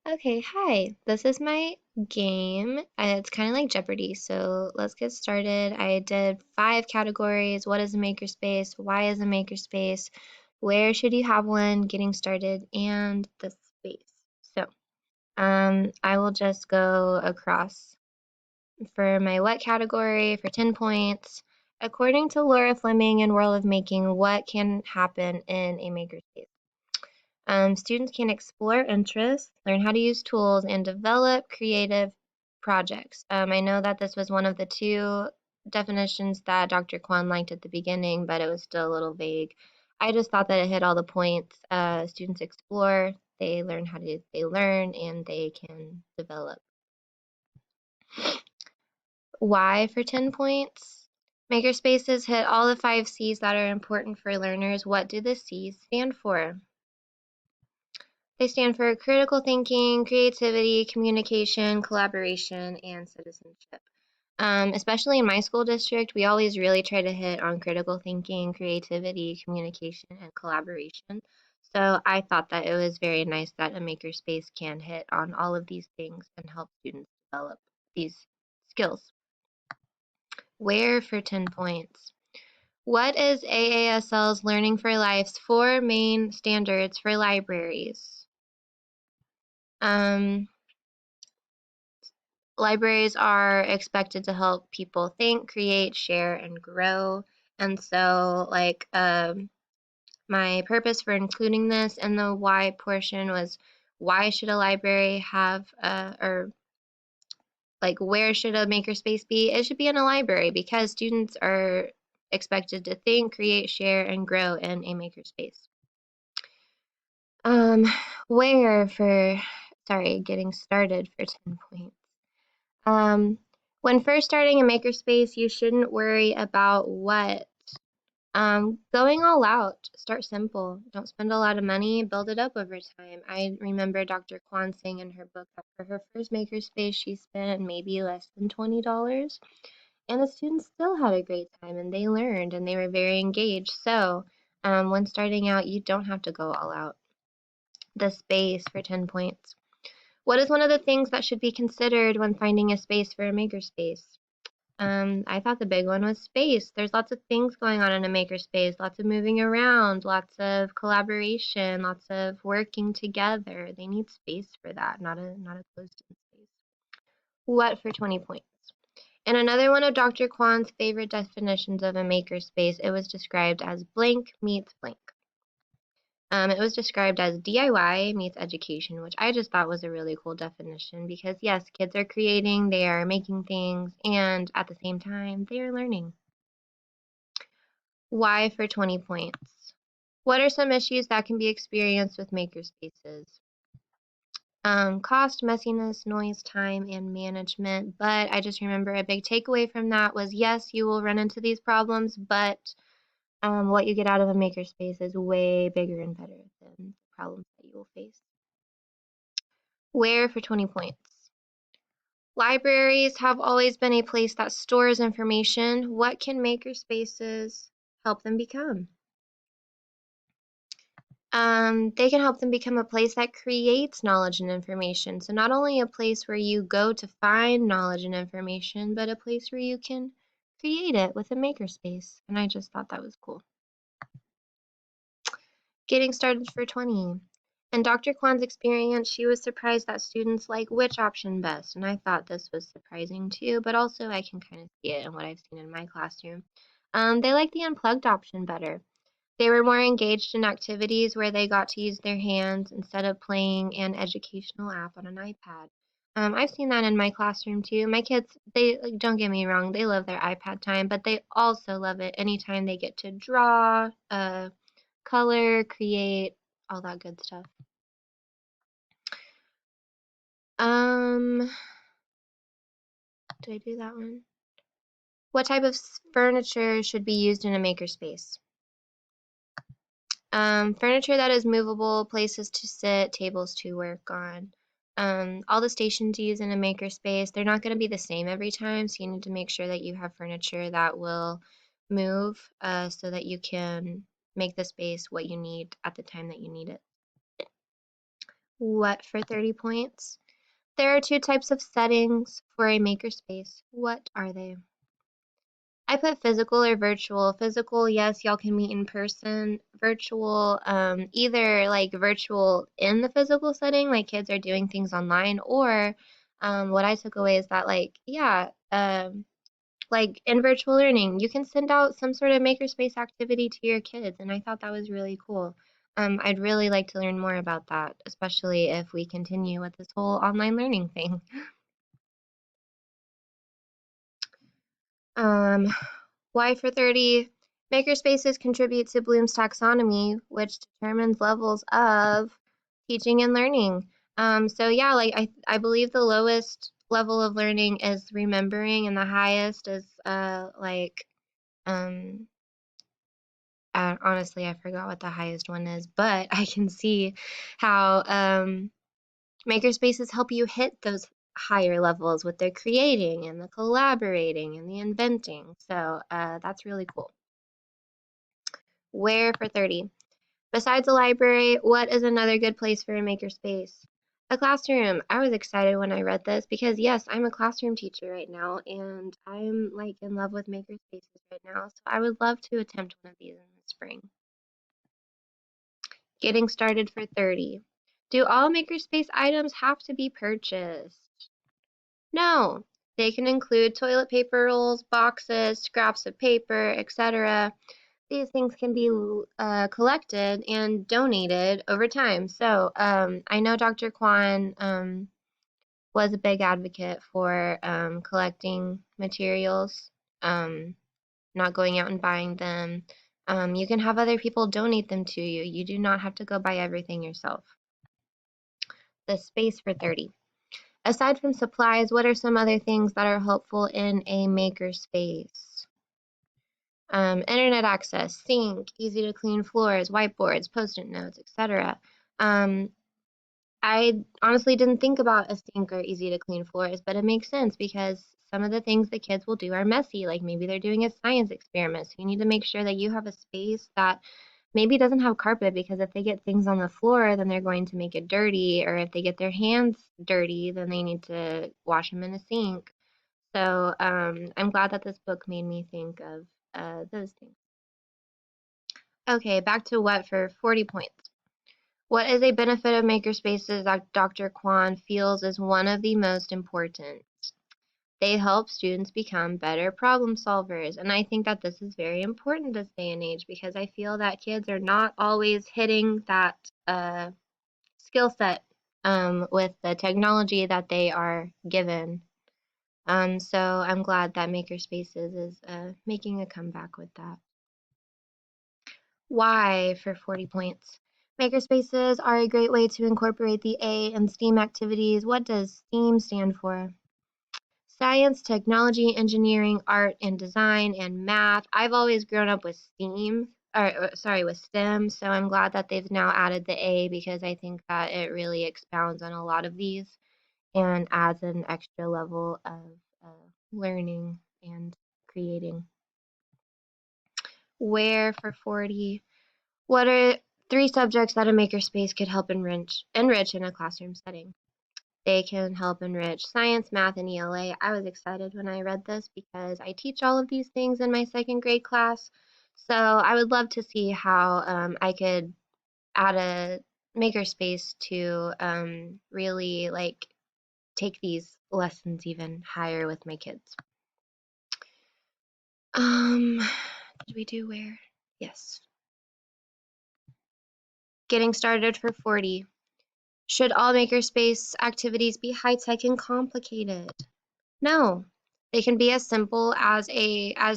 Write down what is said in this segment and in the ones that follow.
Okay, hi. This is my game. It's kind of like Jeopardy, so let's get started. I did five categories. What is a makerspace? Why is a makerspace? Where should you have one? Getting started, and the space. So, I will just go across for my what category for 10 points. According to Laura Fleming and World of Making, what can happen in a makerspace? Students can explore interests, learn how to use tools, and develop creative projects. I know that this was one of the two definitions that Dr. Kwan liked at the beginning, but it was still a little vague. I just thought that it hit all the points. Students explore, they learn, and they can develop. Why for 10 points? Makerspaces hit all the five C's that are important for learners. What do the C's stand for? They stand for critical thinking, creativity, communication, collaboration, and citizenship. Especially in my school district, we always really try to hit on critical thinking, creativity, communication, and collaboration. So I thought that it was very nice that a makerspace can hit on all of these things and help students develop these skills. Where for 10 points? What is AASL's Learning for Life's four main standards for libraries? Um, Libraries are expected to help people think, create, share, and grow. And so, my purpose for including this in the why portion was why should a library have, or like, where should a makerspace be? It should be in a library because students are expected to think, create, share, and grow in a makerspace. Um, where for, sorry, getting started for 10 points. Um, when first starting a makerspace, you shouldn't worry about what. Going all out. Start simple. Don't spend a lot of money. Build it up over time. I remember Dr. Kwan saying in her book that for her first makerspace, she spent maybe less than $20, and the students still had a great time and they learned and they were very engaged. So, when starting out, you don't have to go all out. The space for 10 points. What is one of the things that should be considered when finding a space for a makerspace? I thought the big one was space. There's lots of things going on in a makerspace, lots of moving around, lots of collaboration, lots of working together. They need space for that, not a closed-in space. What for 20 points? In another one of Dr. Kwan's favorite definitions of a makerspace, it was described as blank meets blank. It was described as DIY meets education, which I just thought was a really cool definition because, yes, kids are creating, they are making things, and at the same time, they are learning. Why for 20 points? What are some issues that can be experienced with makerspaces? Cost, messiness, noise, time, and management. But I just remember a big takeaway from that was yes, you will run into these problems, but what you get out of a makerspace is way bigger and better than the problems that you will face. Where for 20 points? Libraries have always been a place that stores information. What can makerspaces help them become? They can help them become a place that creates knowledge and information. So not only a place where you go to find knowledge and information, but a place where you can create it with a makerspace. And I just thought that was cool. Getting started for 20. In Dr. Kwan's experience, she was surprised that students like which option best. And I thought this was surprising too, but also I can kind of see it in what I've seen in my classroom. They like the unplugged option better. They were more engaged in activities where they got to use their hands instead of playing an educational app on an iPad. I've seen that in my classroom too. My kids, they like, don't get me wrong, they love their iPad time, but they also love it anytime they get to draw, color, create, all that good stuff. Um, did I do that one? What type of furniture should be used in a makerspace? Furniture that is movable, places to sit, tables to work on. All the stations used in a makerspace, they're not going to be the same every time, so you need to make sure that you have furniture that will move so that you can make the space what you need at the time that you need it. What for 30 points? There are two types of settings for a makerspace. What are they? I put physical or virtual. Physical, yes, y'all can meet in person. Virtual, either like virtual in the physical setting, like kids are doing things online, or what I took away is that like, yeah, like in virtual learning, you can send out some sort of makerspace activity to your kids, and I thought that was really cool. I'd really like to learn more about that, especially if we continue with this whole online learning thing. Um, Why for 30? Makerspaces contribute to Bloom's taxonomy, which determines levels of teaching and learning. So yeah, like I believe the lowest level of learning is remembering, and the highest is um honestly I forgot what the highest one is, but I can see how makerspaces help you hit those higher levels with their creating and the collaborating and the inventing. So that's really cool. Where for 30? Besides a library, what is another good place for a makerspace? A classroom. I was excited when I read this because yes, I'm a classroom teacher right now and I'm like in love with makerspaces right now. So I would love to attempt one of these in the spring. Getting started for 30. Do all makerspace items have to be purchased? No. They can include toilet paper rolls, boxes, scraps of paper, etc. These things can be collected and donated over time. So I know Dr. Kwan was a big advocate for collecting materials, um, not going out and buying them. You can have other people donate them to you. You do not have to go buy everything yourself. The space for 30. Aside from supplies, what are some other things that are helpful in a maker space? Internet access, sink, easy to clean floors, whiteboards, post-it notes, etc. Um, I honestly didn't think about a sink or easy to clean floors, but it makes sense because some of the things the kids will do are messy, like maybe they're doing a science experiment. So you need to make sure that you have a space that maybe doesn't have carpet because if they get things on the floor, then they're going to make it dirty, or if they get their hands dirty, then they need to wash them in a sink. So I'm glad that this book made me think of those things. Okay, back to what for 40 points. What is a benefit of makerspaces that Dr. Kwan feels is one of the most important? They help students become better problem solvers. And I think that this is very important this day and age because I feel that kids are not always hitting that skill set with the technology that they are given. So I'm glad that Makerspaces is making a comeback with that. Why for 40 points? Makerspaces are a great way to incorporate the A in STEAM activities. What does STEAM stand for? Science, technology, engineering, art, and design, and math. I've always grown up with STEAM, or sorry, with STEM, so I'm glad that they've now added the A because I think that it really expounds on a lot of these and adds an extra level of learning and creating. Where for 40? What are three subjects that a makerspace could help enrich in a classroom setting? They can help enrich science, math, and ELA. I was excited when I read this because I teach all of these things in my second grade class. So I would love to see how I could add a makerspace to really like take these lessons even higher with my kids. Um, did we do where? Yes. Getting started for 40. Should all makerspace activities be high-tech and complicated? No. They can be as simple as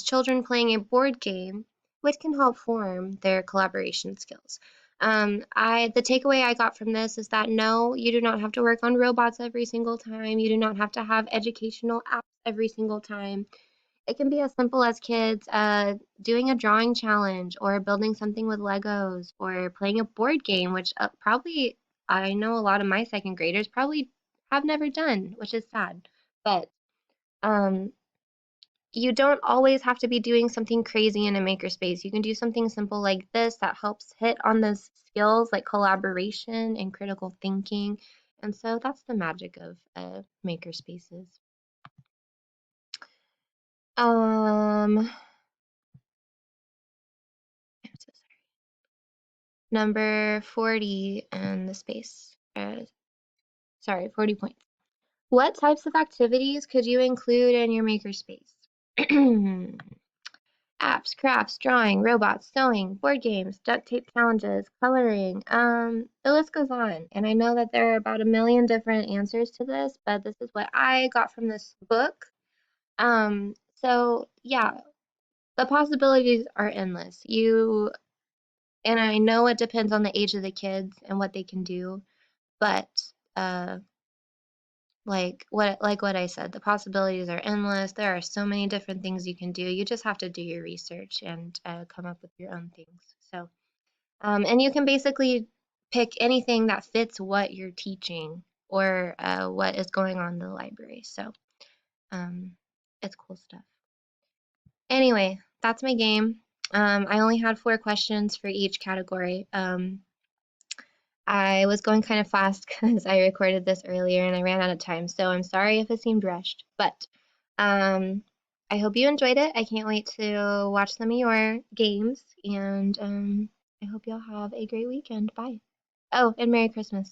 children playing a board game, which can help form their collaboration skills. The takeaway I got from this is that no, you do not have to work on robots every single time. You do not have to have educational apps every single time. It can be as simple as kids doing a drawing challenge or building something with Legos or playing a board game, which probably I know a lot of my second graders probably have never done, which is sad. But um, you don't always have to be doing something crazy in a makerspace. You can do something simple like this that helps hit on those skills like collaboration and critical thinking. And so that's the magic of makerspaces. I'm so sorry. Number 40 in the space. Sorry, 40 points. What types of activities could you include in your makerspace? Apps, crafts, drawing, robots, sewing, board games, duct tape challenges, coloring. The list goes on. And I know that there are about a million different answers to this, but this is what I got from this book. So yeah, the possibilities are endless. And I know it depends on the age of the kids and what they can do, but uh like what I said, the possibilities are endless. There are so many different things you can do. You just have to do your research and come up with your own things. So, and you can basically pick anything that fits what you're teaching or what is going on in the library. So, um, it's cool stuff. Anyway, that's my game. I only had 4 questions for each category. I was going kind of fast because I recorded this earlier and I ran out of time, so I'm sorry if it seemed rushed, but um, I hope you enjoyed it. I can't wait to watch some of your games, and I hope y'all have a great weekend. Bye. Oh, and Merry Christmas.